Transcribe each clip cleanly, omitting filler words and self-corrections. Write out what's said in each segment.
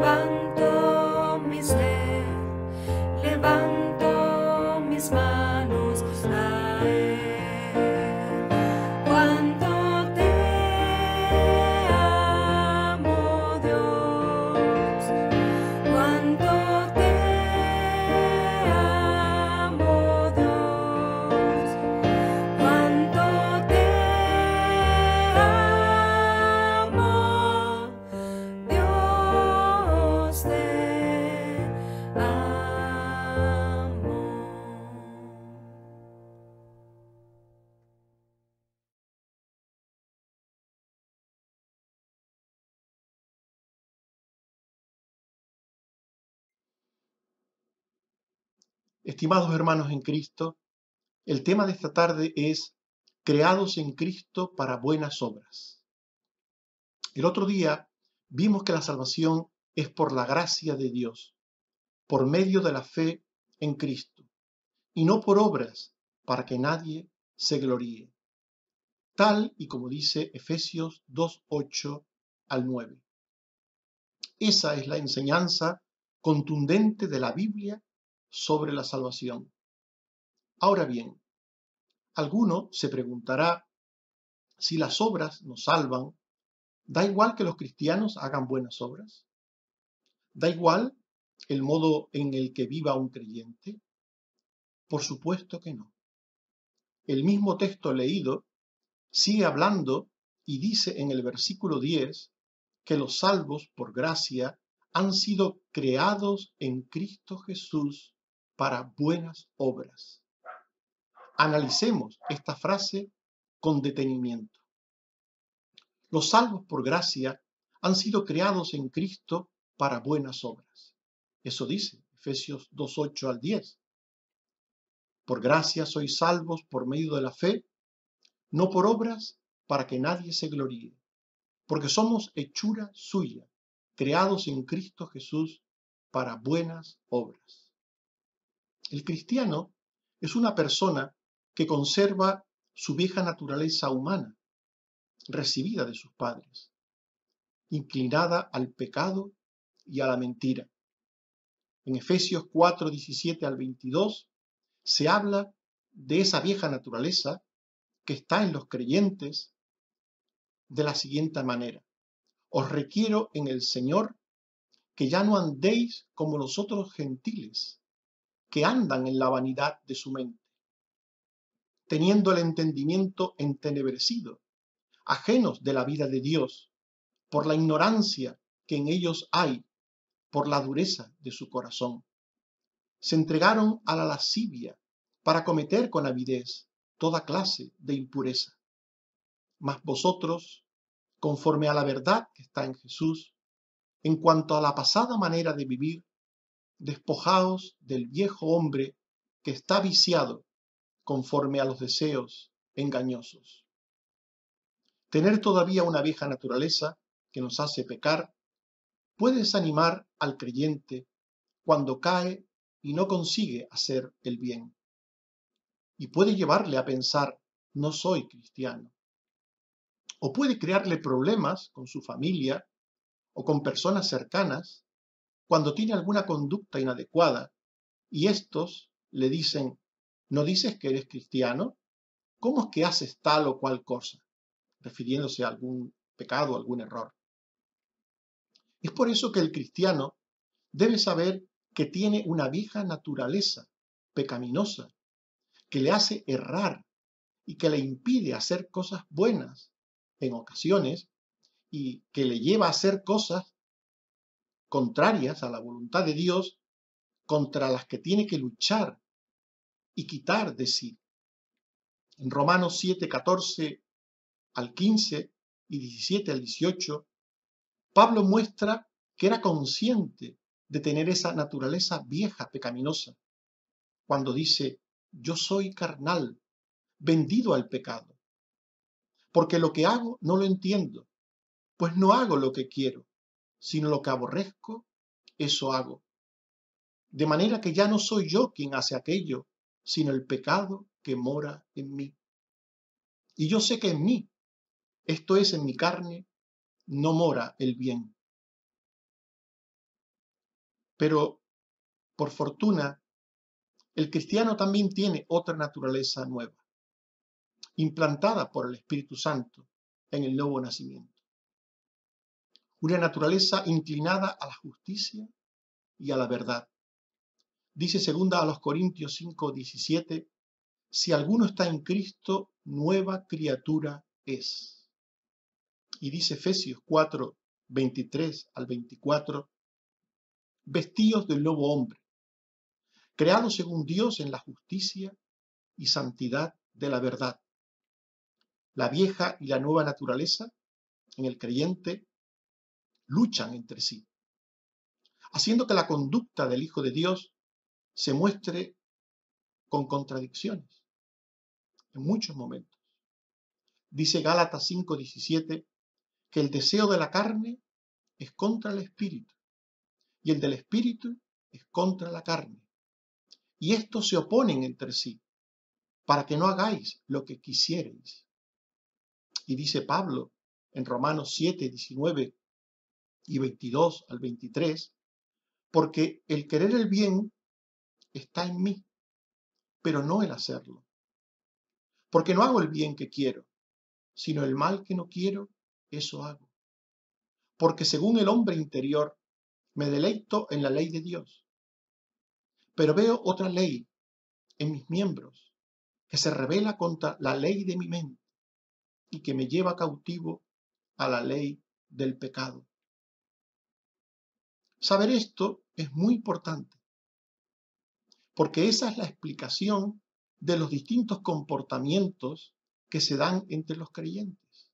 levanto mis manos a Él. Cuánto te amo, Dios, cuánto te amo, Dios, cuánto te amo, Dios te amo. Estimados hermanos en Cristo, el tema de esta tarde es creados en Cristo para buenas obras. El otro día vimos que la salvación es por la gracia de Dios, por medio de la fe en Cristo, y no por obras para que nadie se gloríe, tal y como dice Efesios 2:8 al 9. Esa es la enseñanza contundente de la Biblia sobre la salvación. Ahora bien, alguno se preguntará si las obras nos salvan. ¿Da igual que los cristianos hagan buenas obras? ¿Da igual el modo en el que viva un creyente? Por supuesto que no. El mismo texto leído sigue hablando y dice en el versículo 10 que los salvos por gracia han sido creados en Cristo Jesús para buenas obras. Analicemos esta frase con detenimiento. Los salvos por gracia han sido creados en Cristo para buenas obras. Eso dice Efesios 2:8 al 10. Por gracia sois salvos por medio de la fe, no por obras para que nadie se gloríe, porque somos hechura suya, creados en Cristo Jesús para buenas obras. El cristiano es una persona que conserva su vieja naturaleza humana, recibida de sus padres, inclinada al pecado y a la mentira. En Efesios 4:17 al 22 se habla de esa vieja naturaleza que está en los creyentes de la siguiente manera: os requiero en el Señor que ya no andéis como los otros gentiles, que andan en la vanidad de su mente, teniendo el entendimiento entenebrecido, ajenos de la vida de Dios, por la ignorancia que en ellos hay, por la dureza de su corazón. Se entregaron a la lascivia para cometer con avidez toda clase de impureza. Mas vosotros, conforme a la verdad que está en Jesús, en cuanto a la pasada manera de vivir, despojaos del viejo hombre que está viciado conforme a los deseos engañosos. Tener todavía una vieja naturaleza que nos hace pecar puede desanimar al creyente cuando cae y no consigue hacer el bien, y puede llevarle a pensar: no soy cristiano. O puede crearle problemas con su familia o con personas cercanas cuando tiene alguna conducta inadecuada y estos le dicen: ¿no dices que eres cristiano? ¿Cómo es que haces tal o cual cosa? Refiriéndose a algún pecado, algún error. Es por eso que el cristiano debe saber que tiene una vieja naturaleza pecaminosa que le hace errar y que le impide hacer cosas buenas en ocasiones y que le lleva a hacer cosas contrarias a la voluntad de Dios, contra las que tiene que luchar y quitar de sí. En Romanos 7:14 al 15 y 17 al 18, Pablo muestra que era consciente de tener esa naturaleza vieja pecaminosa, cuando dice: yo soy carnal, vendido al pecado, porque lo que hago no lo entiendo, pues no hago lo que quiero, sino lo que aborrezco, eso hago. De manera que ya no soy yo quien hace aquello, sino el pecado que mora en mí. Y yo sé que en mí, esto es, en mi carne, no mora el bien. Pero, por fortuna, el cristiano también tiene otra naturaleza nueva, implantada por el Espíritu Santo en el nuevo nacimiento. Una naturaleza inclinada a la justicia y a la verdad. Dice segunda a los Corintios 5:17, si alguno está en Cristo, nueva criatura es. Y dice Efesios 4:23 al 24, vestíos del nuevo hombre, creado según Dios en la justicia y santidad de la verdad. La vieja y la nueva naturaleza en el creyente luchan entre sí, haciendo que la conducta del Hijo de Dios se muestre con contradicciones en muchos momentos. Dice Gálatas 5:17 que el deseo de la carne es contra el espíritu y el del espíritu es contra la carne. Y estos se oponen entre sí para que no hagáis lo que quisierais. Y dice Pablo en Romanos 7:19 y 22 al 23, porque el querer el bien está en mí, pero no el hacerlo. Porque no hago el bien que quiero, sino el mal que no quiero, eso hago. Porque según el hombre interior, me deleito en la ley de Dios, pero veo otra ley en mis miembros que se rebela contra la ley de mi mente y que me lleva cautivo a la ley del pecado. Saber esto es muy importante, porque esa es la explicación de los distintos comportamientos que se dan entre los creyentes.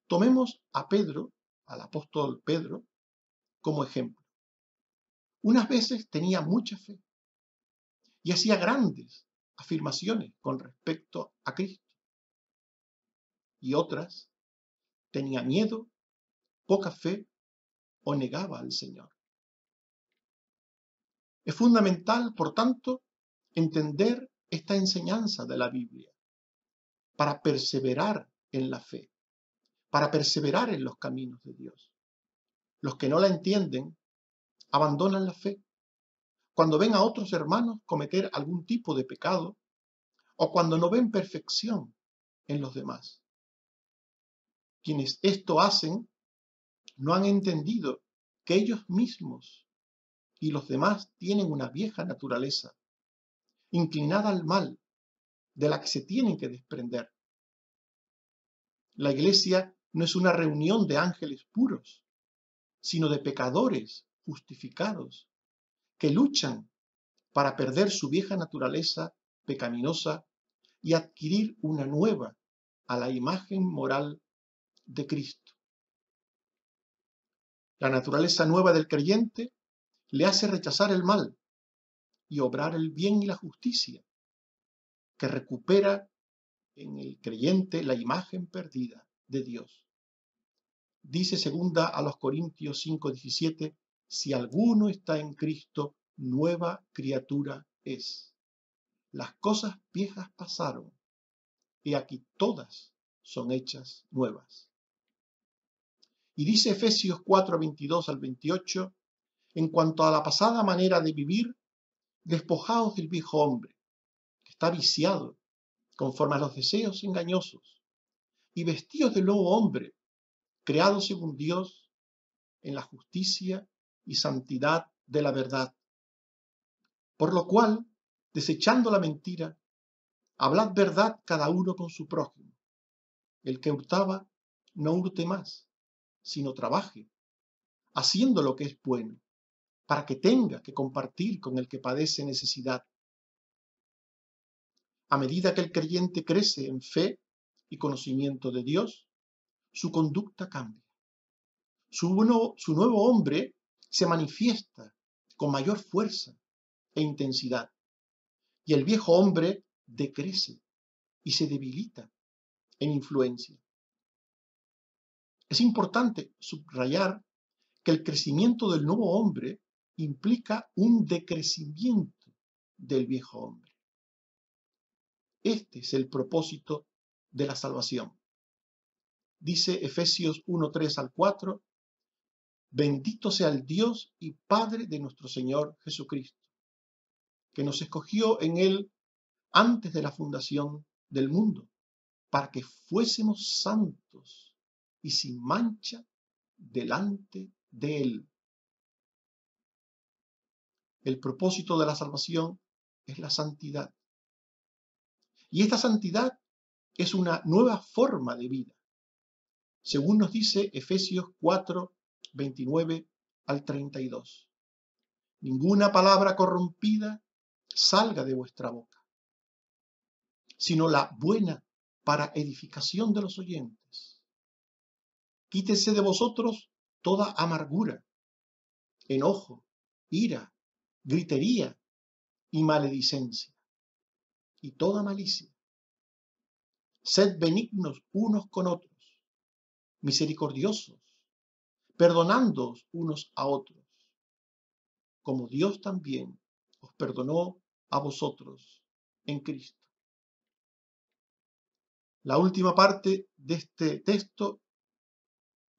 Tomemos a Pedro, al apóstol Pedro, como ejemplo. Unas veces tenía mucha fe y hacía grandes afirmaciones con respecto a Cristo, y otras tenía miedo, poca fe o negaba al Señor. Es fundamental, por tanto, entender esta enseñanza de la Biblia para perseverar en la fe, para perseverar en los caminos de Dios. Los que no la entienden abandonan la fe cuando ven a otros hermanos cometer algún tipo de pecado o cuando no ven perfección en los demás. Quienes esto hacen no han entendido que ellos mismos y los demás tienen una vieja naturaleza, inclinada al mal, de la que se tienen que desprender. La iglesia no es una reunión de ángeles puros, sino de pecadores justificados, que luchan para perder su vieja naturaleza pecaminosa y adquirir una nueva a la imagen moral de Cristo. La naturaleza nueva del creyente le hace rechazar el mal y obrar el bien y la justicia, que recupera en el creyente la imagen perdida de Dios. Dice segunda a los Corintios 5:17, si alguno está en Cristo, nueva criatura es. Las cosas viejas pasaron, y aquí todas son hechas nuevas. Y dice Efesios 4:22 al 28, en cuanto a la pasada manera de vivir, despojaos del viejo hombre, que está viciado conforme a los deseos engañosos, y vestíos del nuevo hombre, creado según Dios en la justicia y santidad de la verdad. Por lo cual, desechando la mentira, hablad verdad cada uno con su prójimo. El que hurtaba, no hurte más, sino trabaje, haciendo lo que es bueno, para que tenga que compartir con el que padece necesidad. A medida que el creyente crece en fe y conocimiento de Dios, su conducta cambia. Su nuevo hombre se manifiesta con mayor fuerza e intensidad, y el viejo hombre decrece y se debilita en influencia. Es importante subrayar que el crecimiento del nuevo hombre implica un decrecimiento del viejo hombre. Este es el propósito de la salvación. Dice Efesios 1:3 al 4, Bendito sea el Dios y Padre de nuestro Señor Jesucristo, que nos escogió en Él antes de la fundación del mundo, para que fuésemos santos y sin mancha delante de Él. El propósito de la salvación es la santidad. Y esta santidad es una nueva forma de vida, según nos dice Efesios 4, 29 al 32. Ninguna palabra corrompida salga de vuestra boca, sino la buena para edificación de los oyentes. Quítese de vosotros toda amargura, enojo, ira, gritería y maledicencia, y toda malicia. Sed benignos unos con otros, misericordiosos, perdonándoos unos a otros, como Dios también os perdonó a vosotros en Cristo. La última parte de este texto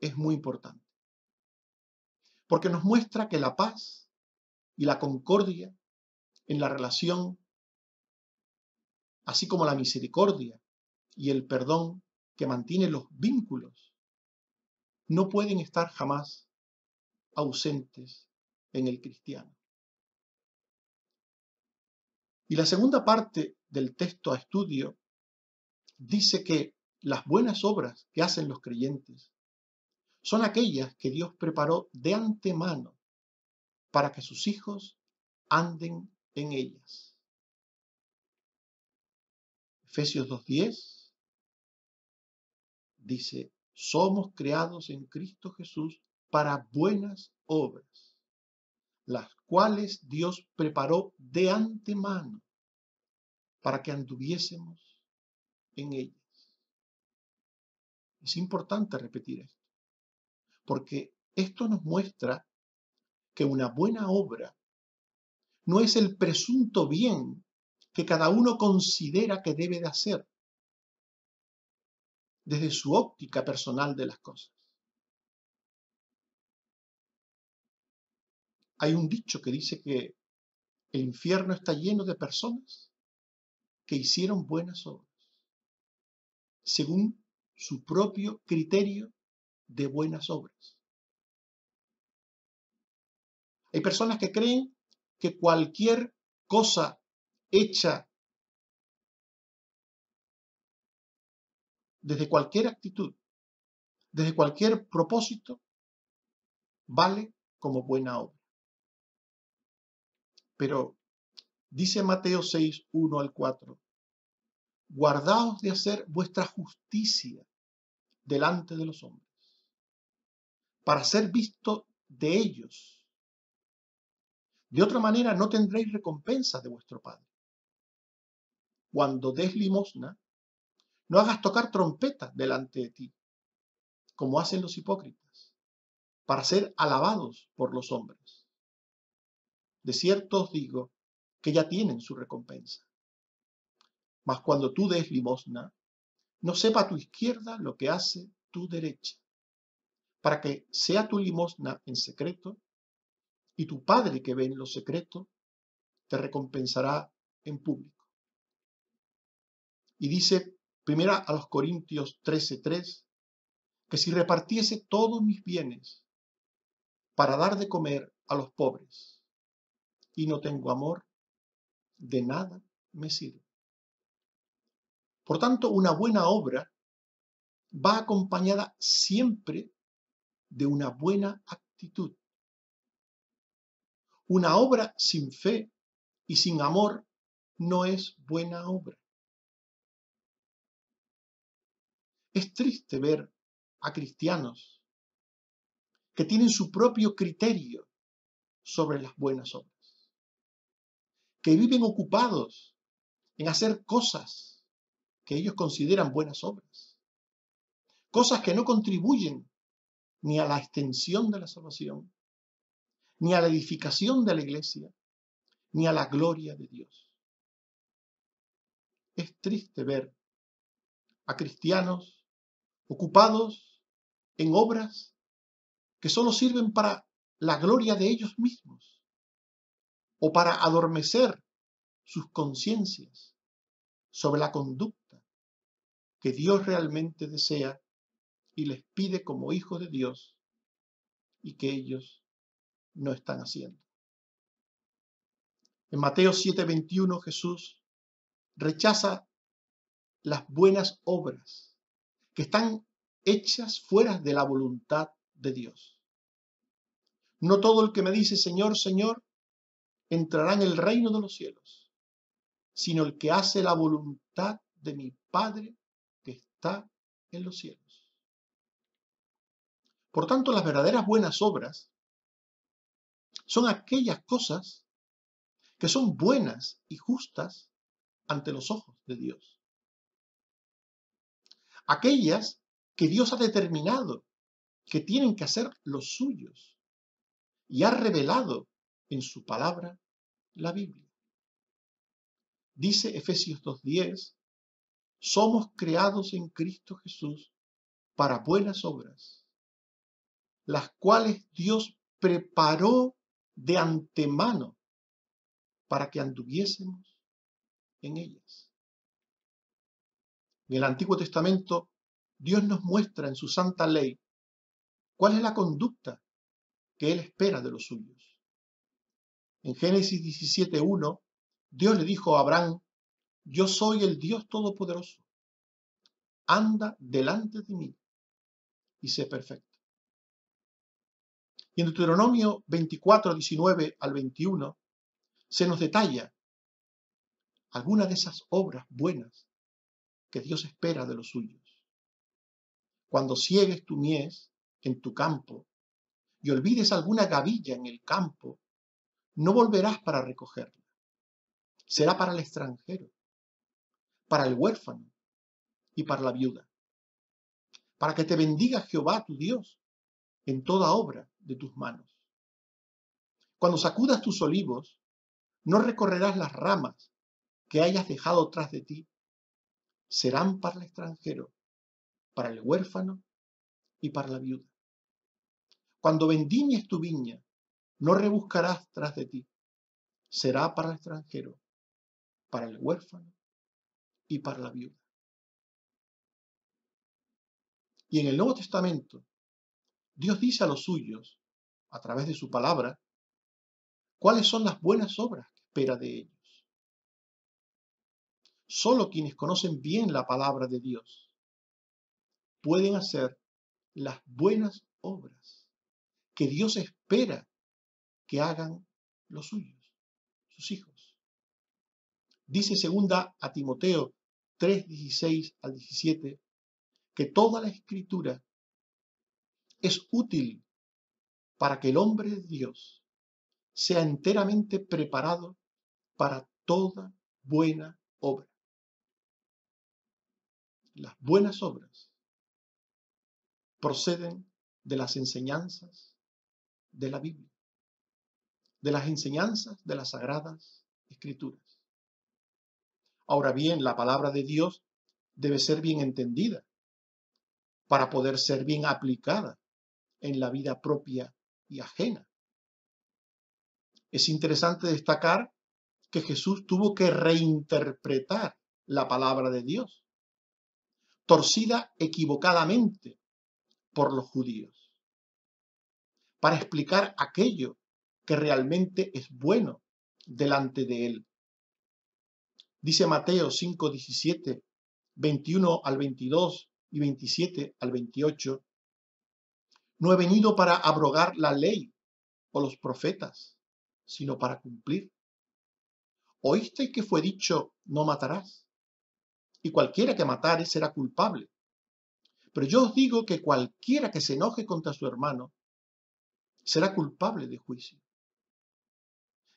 es muy importante, porque nos muestra que la paz y la concordia en la relación, así como la misericordia y el perdón que mantiene los vínculos, no pueden estar jamás ausentes en el cristiano. Y la segunda parte del texto a estudio dice que las buenas obras que hacen los creyentes son aquellas que Dios preparó de antemano para que sus hijos anden en ellas. Efesios 2:10 dice, somos creados en Cristo Jesús para buenas obras, las cuales Dios preparó de antemano para que anduviésemos en ellas. Es importante repetir esto, porque esto nos muestra que una buena obra no es el presunto bien que cada uno considera que debe de hacer desde su óptica personal de las cosas. Hay un dicho que dice que el infierno está lleno de personas que hicieron buenas obras, según su propio criterio de buenas obras. Hay personas que creen que cualquier cosa hecha desde cualquier actitud, desde cualquier propósito, vale como buena obra. Pero dice Mateo 6, 1 al 4, guardaos de hacer vuestra justicia delante de los hombres, para ser visto de ellos. De otra manera no tendréis recompensa de vuestro Padre. Cuando des limosna, no hagas tocar trompeta delante de ti, como hacen los hipócritas, para ser alabados por los hombres. De cierto os digo que ya tienen su recompensa. Mas cuando tú des limosna, no sepa tu izquierda lo que hace tu derecha, para que sea tu limosna en secreto, y tu Padre que ve en lo secreto te recompensará en público. Y dice primera a los Corintios 13:3, que si repartiese todos mis bienes para dar de comer a los pobres y no tengo amor, de nada me sirve. Por tanto, una buena obra va acompañada siempre de una buena actitud. Una obra sin fe y sin amor no es buena obra. Es triste ver a cristianos que tienen su propio criterio sobre las buenas obras, que viven ocupados en hacer cosas que ellos consideran buenas obras, cosas que no contribuyen ni a la extensión de la salvación, ni a la edificación de la iglesia, ni a la gloria de Dios. Es triste ver a cristianos ocupados en obras que solo sirven para la gloria de ellos mismos o para adormecer sus conciencias sobre la conducta que Dios realmente desea y les pide como hijos de Dios y que ellos no están haciendo. En Mateo 7:21 Jesús rechaza las buenas obras que están hechas fuera de la voluntad de Dios. No todo el que me dice Señor, Señor, entrará en el reino de los cielos, sino el que hace la voluntad de mi Padre que está en los cielos. Por tanto, las verdaderas buenas obras son aquellas cosas que son buenas y justas ante los ojos de Dios. Aquellas que Dios ha determinado que tienen que hacer los suyos y ha revelado en su palabra, la Biblia. Dice Efesios 2:10, somos creados en Cristo Jesús para buenas obras, las cuales Dios preparó de antemano para que anduviésemos en ellas. En el Antiguo Testamento, Dios nos muestra en su santa ley cuál es la conducta que Él espera de los suyos. En Génesis 17:1, Dios le dijo a Abraham, yo soy el Dios Todopoderoso, anda delante de mí y sé perfecto. Y en Deuteronomio 24:19 al 21, se nos detalla algunas de esas obras buenas que Dios espera de los suyos. Cuando ciegues tu mies en tu campo y olvides alguna gavilla en el campo, no volverás para recogerla. Será para el extranjero, para el huérfano y para la viuda, para que te bendiga Jehová tu Dios en toda obra de tus manos. Cuando sacudas tus olivos, no recorrerás las ramas que hayas dejado tras de ti. Serán para el extranjero, para el huérfano y para la viuda. Cuando vendimies tu viña, no rebuscarás tras de ti. Será para el extranjero, para el huérfano y para la viuda. Y en el Nuevo Testamento, Dios dice a los suyos, a través de su palabra, cuáles son las buenas obras que espera de ellos. Solo quienes conocen bien la palabra de Dios pueden hacer las buenas obras que Dios espera que hagan los suyos, sus hijos. Dice segunda a Timoteo 3:16 al 17 que toda la escritura es útil para que el hombre de Dios sea enteramente preparado para toda buena obra. Las buenas obras proceden de las enseñanzas de la Biblia, de las enseñanzas de las Sagradas Escrituras. Ahora bien, la palabra de Dios debe ser bien entendida para poder ser bien aplicada en la vida propia y ajena. Es interesante destacar que Jesús tuvo que reinterpretar la palabra de Dios, torcida equivocadamente por los judíos, para explicar aquello que realmente es bueno delante de él. Dice Mateo 5:17, 21 al 22 y 27 al 28, no he venido para abrogar la ley o los profetas, sino para cumplir. ¿Oísteis que fue dicho, no matarás? Y cualquiera que matare será culpable. Pero yo os digo que cualquiera que se enoje contra su hermano será culpable de juicio.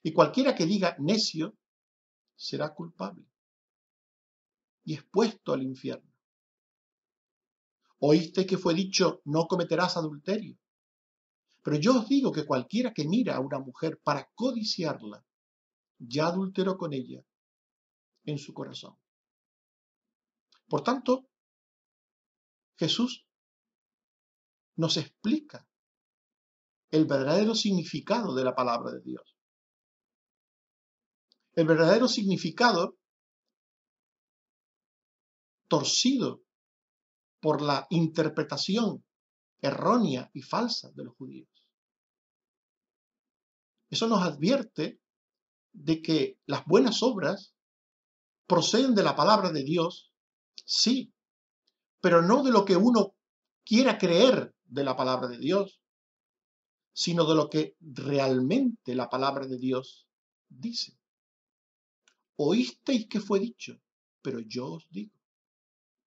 Y cualquiera que diga necio será culpable y expuesto al infierno. Oísteis que fue dicho, no cometerás adulterio. Pero yo os digo que cualquiera que mira a una mujer para codiciarla, ya adulteró con ella en su corazón. Por tanto, Jesús nos explica el verdadero significado de la palabra de Dios. El verdadero significado torcido por la interpretación errónea y falsa de los judíos. Eso nos advierte de que las buenas obras proceden de la palabra de Dios, sí, pero no de lo que uno quiera creer de la palabra de Dios, sino de lo que realmente la palabra de Dios dice. Oísteis que fue dicho, pero yo os digo,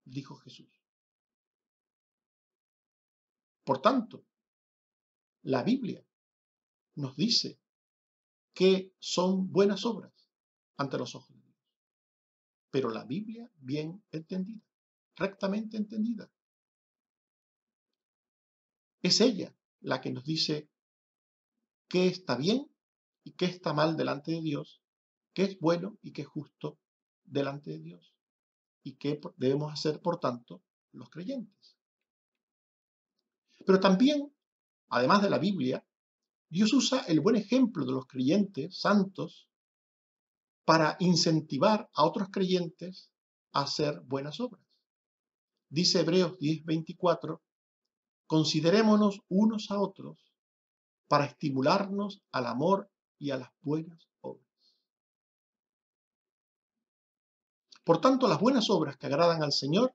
dijo Jesús. Por tanto, la Biblia nos dice que son buenas obras ante los ojos de Dios. Pero la Biblia bien entendida, rectamente entendida, es ella la que nos dice qué está bien y qué está mal delante de Dios, qué es bueno y qué es justo delante de Dios, y qué debemos hacer, por tanto, los creyentes. Pero también, además de la Biblia, Dios usa el buen ejemplo de los creyentes santos para incentivar a otros creyentes a hacer buenas obras. Dice Hebreos 10:24, considerémonos unos a otros para estimularnos al amor y a las buenas obras. Por tanto, las buenas obras que agradan al Señor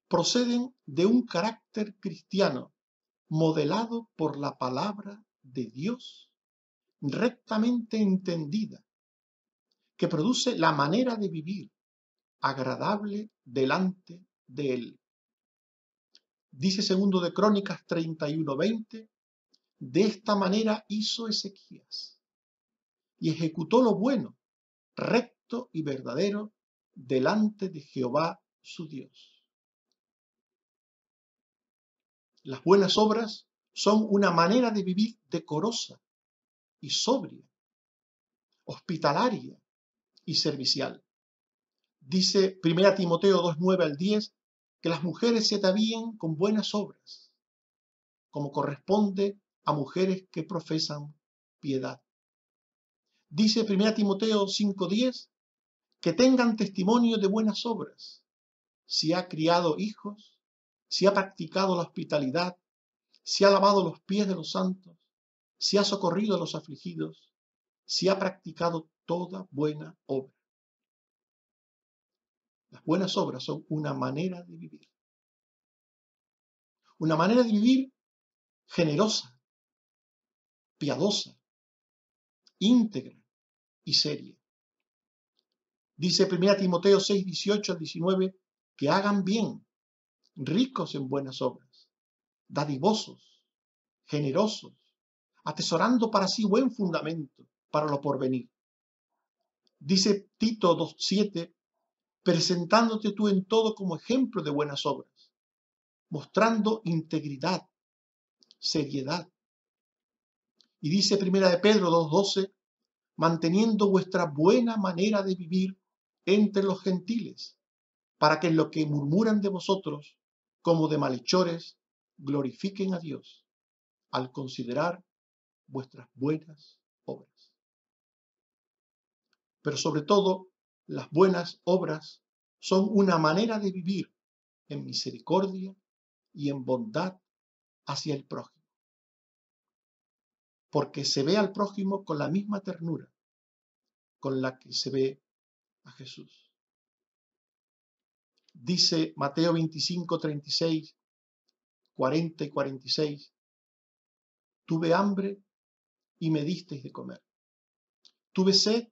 proceden de un carácter cristiano modelado por la palabra de Dios, rectamente entendida, que produce la manera de vivir agradable delante de Él. Dice segundo de Crónicas 31:20, de esta manera hizo Ezequías y ejecutó lo bueno, recto y verdadero delante de Jehová su Dios. Las buenas obras son una manera de vivir decorosa y sobria, hospitalaria y servicial. Dice 1 Timoteo 2:9-10 que las mujeres se atavíen con buenas obras, como corresponde a mujeres que profesan piedad. Dice 1 Timoteo 5:10 que tengan testimonio de buenas obras, si ha criado hijos, si ha practicado la hospitalidad, si ha lavado los pies de los santos, si ha socorrido a los afligidos, si ha practicado toda buena obra. Las buenas obras son una manera de vivir. Una manera de vivir generosa, piadosa, íntegra y seria. Dice 1 Timoteo 6:18-19 que hagan bien, ricos en buenas obras, dadivosos, generosos, atesorando para sí buen fundamento para lo porvenir. Dice Tito 2:7, presentándote tú en todo como ejemplo de buenas obras, mostrando integridad, seriedad. Y dice 1 de Pedro 2:12, manteniendo vuestra buena manera de vivir entre los gentiles, para que en lo que murmuran de vosotros, como de malhechores, glorifiquen a Dios, al considerar vuestras buenas obras. Pero sobre todo, las buenas obras son una manera de vivir en misericordia y en bondad hacia el prójimo, porque se ve al prójimo con la misma ternura con la que se ve a Jesús. Dice Mateo 25:36, 40 y 46, tuve hambre y me disteis de comer, tuve sed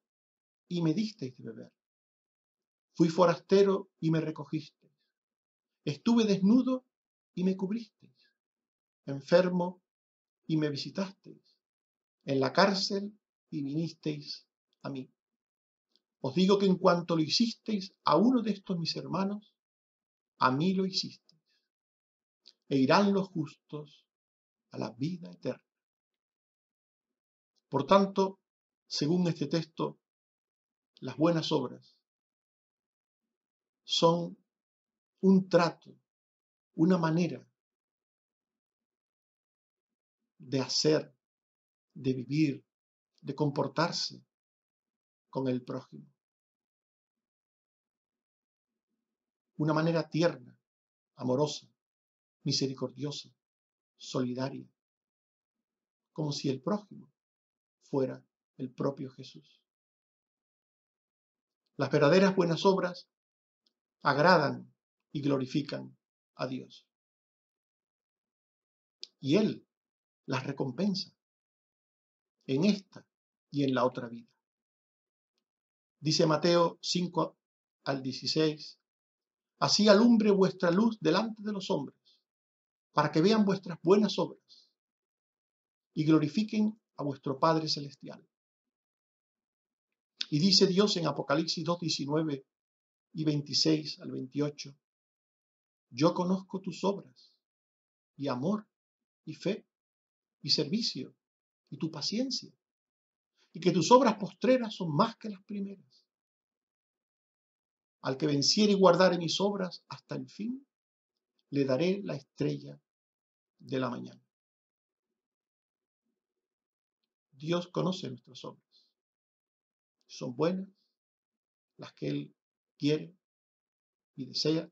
y me disteis de beber, fui forastero y me recogisteis, estuve desnudo y me cubristeis, enfermo y me visitasteis, en la cárcel y vinisteis a mí. Os digo que en cuanto lo hicisteis a uno de estos mis hermanos, a mí lo hicisteis. E irán los justos a la vida eterna. Por tanto, según este texto, las buenas obras son un trato, una manera de hacer, de vivir, de comportarse con el prójimo. Una manera tierna, amorosa, misericordiosa, solidaria, como si el prójimo fuera el propio Jesús. Las verdaderas buenas obras agradan y glorifican a Dios. Y Él las recompensa en esta y en la otra vida. Dice Mateo 5 al 16, así alumbre vuestra luz delante de los hombres, para que vean vuestras buenas obras y glorifiquen a vuestro Padre Celestial. Y dice Dios en Apocalipsis 2, 19 y 26 al 28, yo conozco tus obras, y amor, y fe, y servicio, y tu paciencia, y que tus obras postreras son más que las primeras. Al que venciere y guardare mis obras hasta el fin, le daré la estrella de la mañana. Dios conoce nuestras obras. Son buenas, las que Él quiere y desea.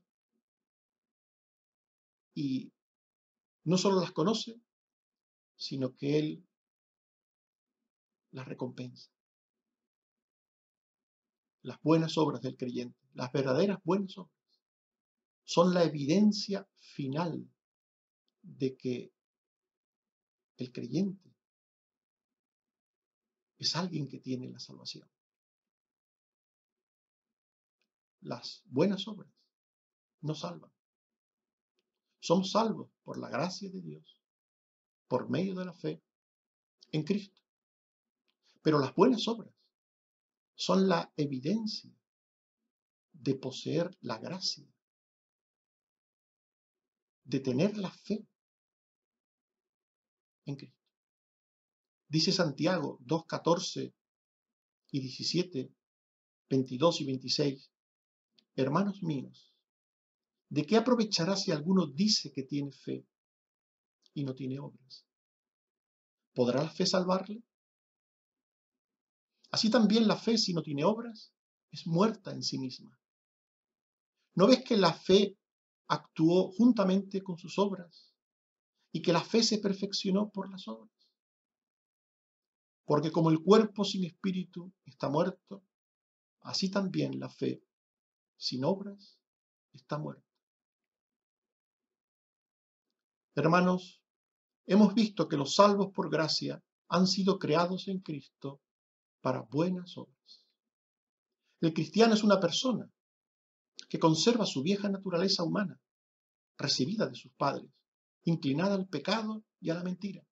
Y no solo las conoce, sino que Él las recompensa. Las buenas obras del creyente, las verdaderas buenas obras, son la evidencia final de que el creyente es alguien que tiene la salvación. Las buenas obras nos salvan. Somos salvos por la gracia de Dios, por medio de la fe en Cristo. Pero las buenas obras son la evidencia de poseer la gracia, de tener la fe en Cristo. Dice Santiago 2, 14 y 17, 22 y 26, hermanos míos, ¿de qué aprovechará si alguno dice que tiene fe y no tiene obras? ¿Podrá la fe salvarle? Así también la fe, si no tiene obras, es muerta en sí misma. ¿No ves que la fe actuó juntamente con sus obras y que la fe se perfeccionó por las obras? Porque como el cuerpo sin espíritu está muerto, así también la fe sin obras está muerta. Hermanos, hemos visto que los salvos por gracia han sido creados en Cristo para buenas obras. El cristiano es una persona que conserva su vieja naturaleza humana, recibida de sus padres, inclinada al pecado y a la mentira.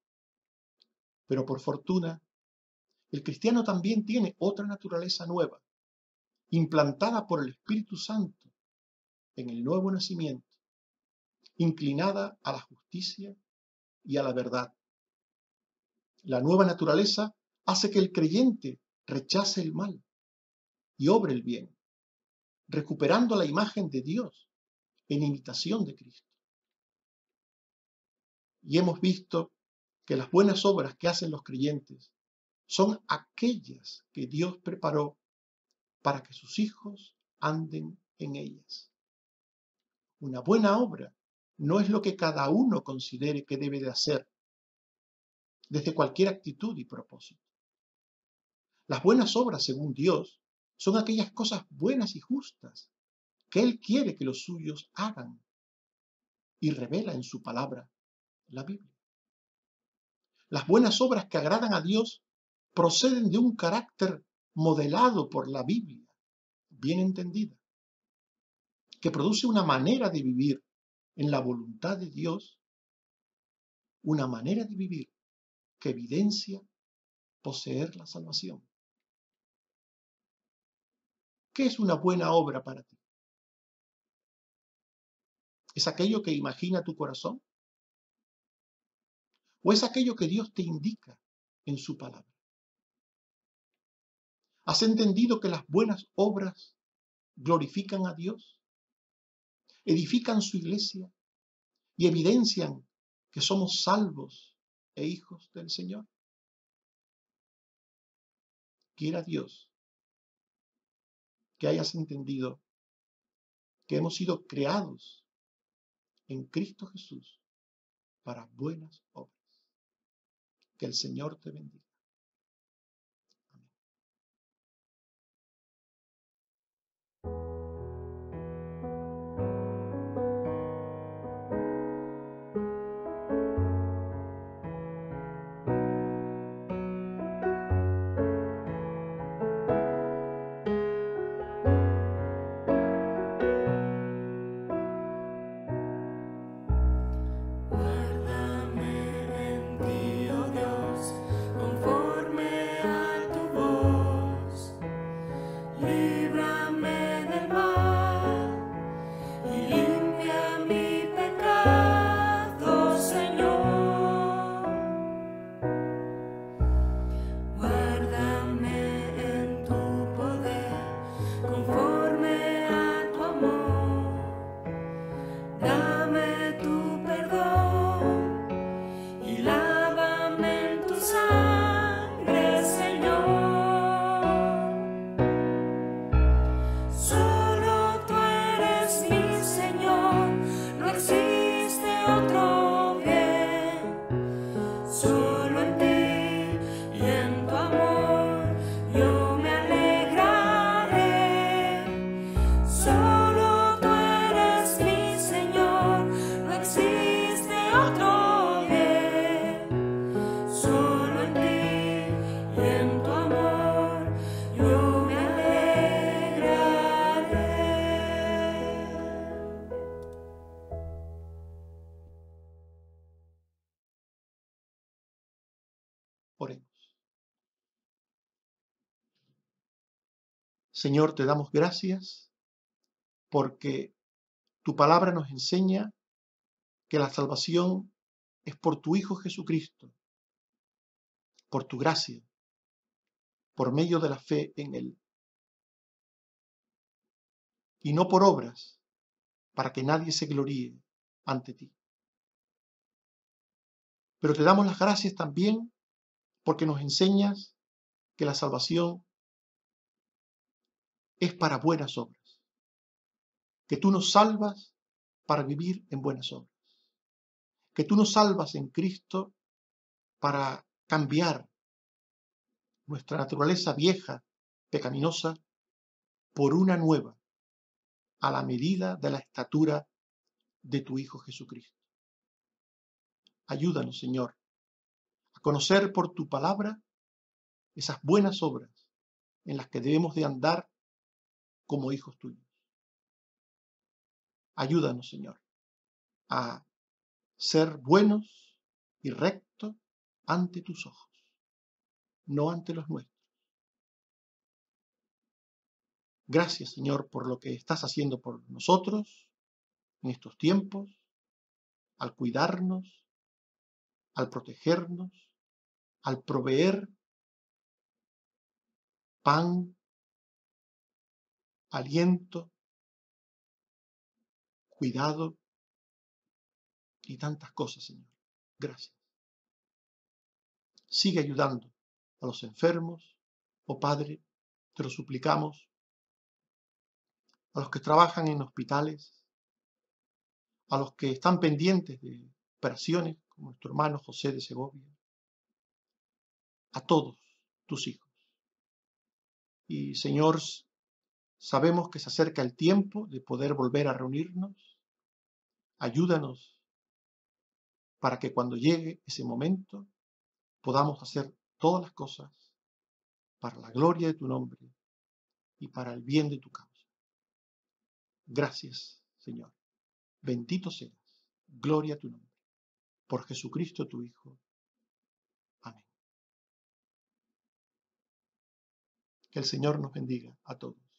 Pero por fortuna, el cristiano también tiene otra naturaleza nueva, implantada por el Espíritu Santo en el nuevo nacimiento, inclinada a la justicia y a la verdad. La nueva naturaleza hace que el creyente rechace el mal y obre el bien, recuperando la imagen de Dios en imitación de Cristo. Y hemos visto que las buenas obras que hacen los creyentes son aquellas que Dios preparó para que sus hijos anden en ellas. Una buena obra no es lo que cada uno considere que debe de hacer, desde cualquier actitud y propósito. Las buenas obras, según Dios, son aquellas cosas buenas y justas que Él quiere que los suyos hagan y revela en su palabra, la Biblia. Las buenas obras que agradan a Dios proceden de un carácter modelado por la Biblia, bien entendida, que produce una manera de vivir en la voluntad de Dios, una manera de vivir que evidencia poseer la salvación. ¿Qué es una buena obra para ti? ¿Es aquello que imagina tu corazón? ¿O es aquello que Dios te indica en su palabra? ¿Has entendido que las buenas obras glorifican a Dios, edifican su iglesia y evidencian que somos salvos e hijos del Señor? Quiera Dios que hayas entendido que hemos sido creados en Cristo Jesús para buenas obras. Que el Señor te bendiga. Amén. Guárdame en ti, oh Dios, conforme a tu voz. Líbrame del mal y limpia mi pecado, Señor. Guárdame en tu poder, conforme a tu amor. Dame tu perdón y lávame en tu sangre, Señor. Solo tú eres mi Señor, no existe otro bien. Solo en ti y en tu amor yo me alegraré. Solo tú eres mi Señor, no existe otro bien. Solo en ti y en tu amor yo me alegraré. Oremos. Señor, te damos gracias porque tu palabra nos enseña que la salvación es por tu Hijo Jesucristo, por tu gracia, por medio de la fe en Él, y no por obras, para que nadie se gloríe ante ti. Pero te damos las gracias también porque nos enseñas que la salvación es para buenas obras, que tú nos salvas para vivir en buenas obras, que tú nos salvas en Cristo para cambiar nuestra naturaleza vieja, pecaminosa, por una nueva, a la medida de la estatura de tu Hijo Jesucristo. Ayúdanos, Señor, a conocer por tu palabra esas buenas obras en las que debemos de andar como hijos tuyos. Ayúdanos, Señor, a ser buenos y rectos ante tus ojos, no ante los nuestros. Gracias, Señor, por lo que estás haciendo por nosotros en estos tiempos, al cuidarnos, al protegernos, al proveer pan, aliento, cuidado y tantas cosas, Señor. Gracias. Sigue ayudando a los enfermos, oh Padre, te lo suplicamos, a los que trabajan en hospitales, a los que están pendientes de operaciones, como nuestro hermano José de Segovia, a todos tus hijos. Y Señor, sabemos que se acerca el tiempo de poder volver a reunirnos. Ayúdanos para que cuando llegue ese momento podamos hacer todas las cosas para la gloria de tu nombre y para el bien de tu causa. Gracias, Señor. Bendito seas. Gloria a tu nombre. Por Jesucristo tu Hijo. Amén. Que el Señor nos bendiga a todos.